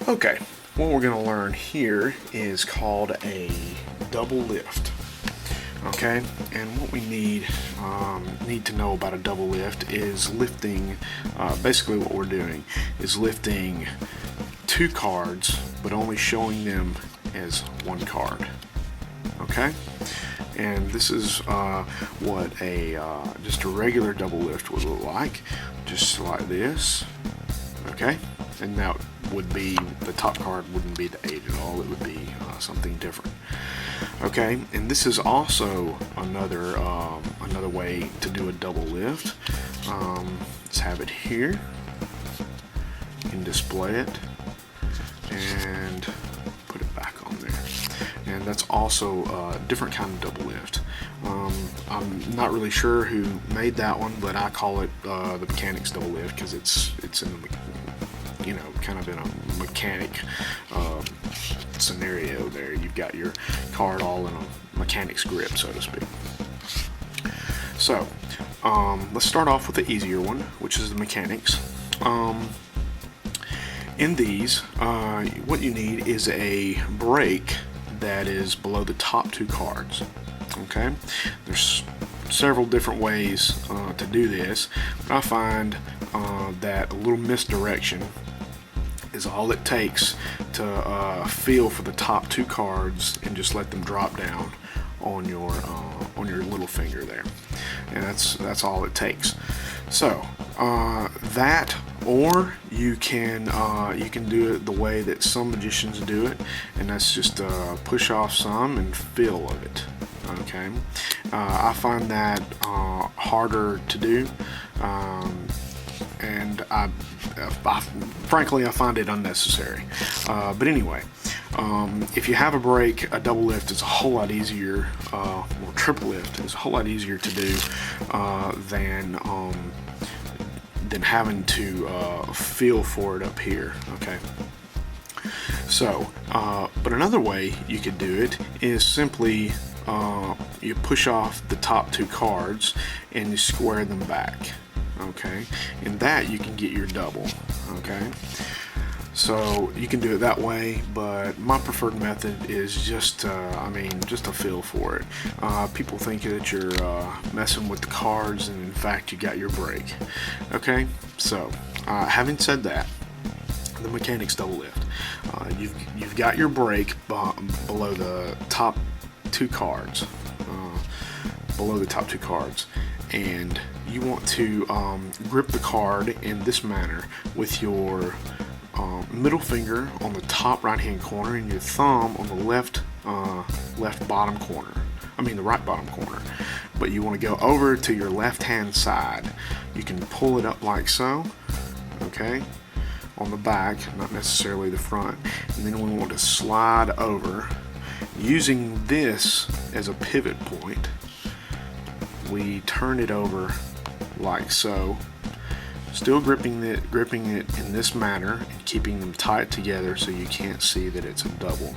Okay, what we're going to learn here is called a double lift. Okay, and what we need to know about a double lift is lifting. Basically, what we're doing is lifting two cards, but only showing them as one card. Okay, and this is what a just a regular double lift would look like, just like this. Okay, and that would be, the top card wouldn't be the 8 at all, it would be something different. Okay, and this is also another way to do a double lift. Let's have it here. You can display it and put it back on there. And that's also a different kind of double lift. I'm not really sure who made that one, but I call it the mechanics double lift because it's in the, kind of in a mechanic scenario there. You've got your card all in a mechanic's grip, so to speak. So let's start off with the easier one, which is the mechanics. In these, what you need is a break that is below the top two cards. Okay, there's several different ways to do this, but I find that a little misdirection is all it takes to feel for the top two cards and just let them drop down on your little finger there, and that's all it takes. So that, or you can do it the way that some magicians do it, and that's just push off some and feel of it. Okay, I find that harder to do, and frankly I find it unnecessary. But anyway, if you have a break, a double lift is a whole lot easier, or triple lift is a whole lot easier to do than having to feel for it up here. Okay. So, but another way you could do it is simply you push off the top two cards and you square them back. Okay, in that you can get your double. Okay, so you can do it that way, but my preferred method is just just a feel for it. People think that you're messing with the cards, and in fact you got your break. Okay, so having said that, the mechanics double lift, you've got your break below the top two cards, and you want to grip the card in this manner with your middle finger on the top right hand corner and your thumb on the left bottom corner. The right bottom corner. But you want to go over to your left hand side. You can pull it up like so, okay, on the back, not necessarily the front, and then we want to slide over using this as a pivot point. We turn it over like so, still gripping it in this manner and keeping them tight together so you can't see that it's a double.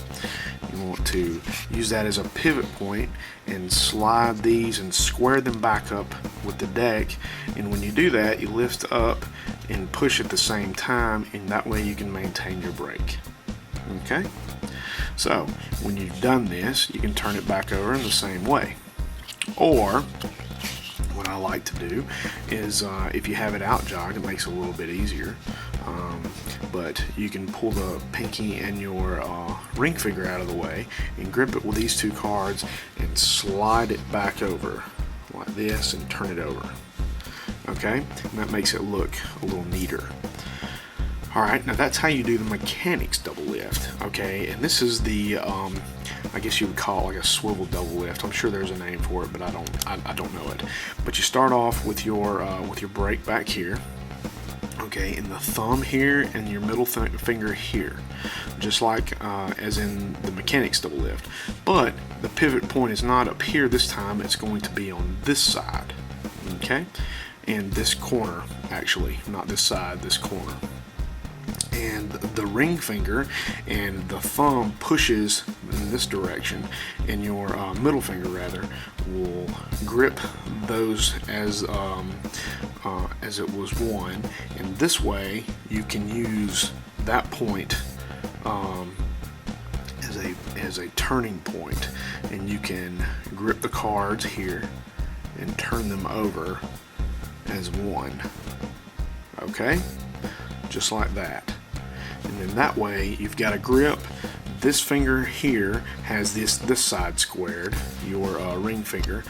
You want to use that as a pivot point and slide these and square them back up with the deck, and when you do that you lift up and push at the same time, and that way you can maintain your break. Okay, so when you've done this, you can turn it back over in the same way. Or what I like to do is if you have it out jogged, it makes it a little bit easier, but you can pull the pinky and your ring finger out of the way and grip it with these two cards and slide it back over like this and turn it over. Okay, and that makes it look a little neater. Alright, now that's how you do the mechanics double lift. Okay, and this is the I guess you would call it like a swivel double lift. I'm sure there's a name for it, but I don't know it. But you start off with your break back here, okay, and the thumb here and your middle finger here, just like as in the mechanics double lift. But the pivot point is not up here this time, it's going to be on this side, okay, and this corner, actually, not this side, this corner. And the ring finger and the thumb pushes in this direction, and your middle finger rather will grip those as it was one, and this way you can use that point as a turning point, and you can grip the cards here and turn them over as one. Okay, just like that. And then that way you've got a grip. This finger here has this side squared, your ring finger.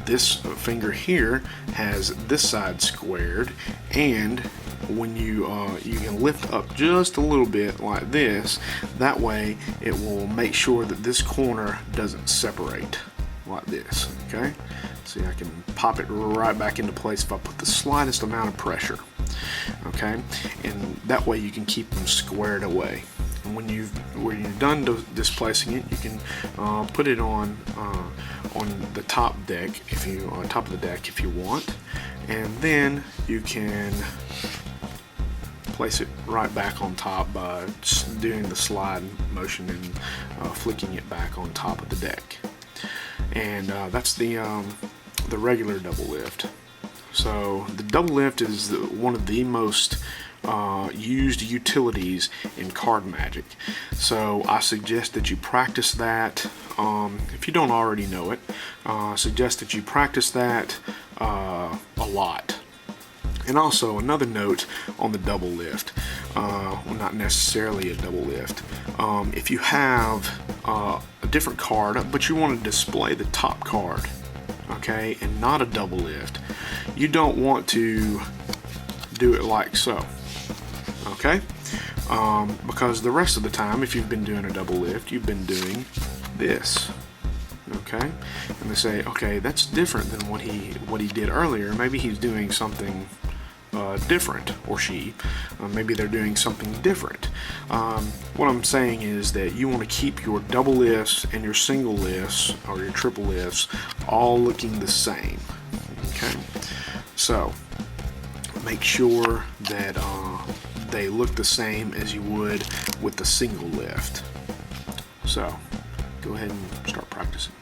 This finger here has this side squared, and when you can lift up just a little bit like this, that way it will make sure that this corner doesn't separate like this. Okay, see, I can pop it right back into place if I put the slightest amount of pressure. Okay, and that way you can keep them squared away. And when you're done displacing it, you can put it on the top deck top of the deck if you want, and then you can place it right back on top by doing the slide motion and flicking it back on top of the deck. And that's the regular double lift. So the double lift is one of the most used utilities in card magic. So I suggest that you practice that. If you don't already know it, I suggest that you practice that a lot. And also another note on the double lift, well, not necessarily a double lift. If you have a different card, but you want to display the top card, okay, and not a double lift, you don't want to do it like so, okay? Because the rest of the time, if you've been doing a double lift, you've been doing this, okay? And they say, okay, that's different than what he did earlier. Maybe he's doing something different, or she. Maybe they're doing something different. What I'm saying is that you want to keep your double lifts and your single lifts or your triple lifts all looking the same. Okay, so make sure that they look the same as you would with the single lift. So go ahead and start practicing.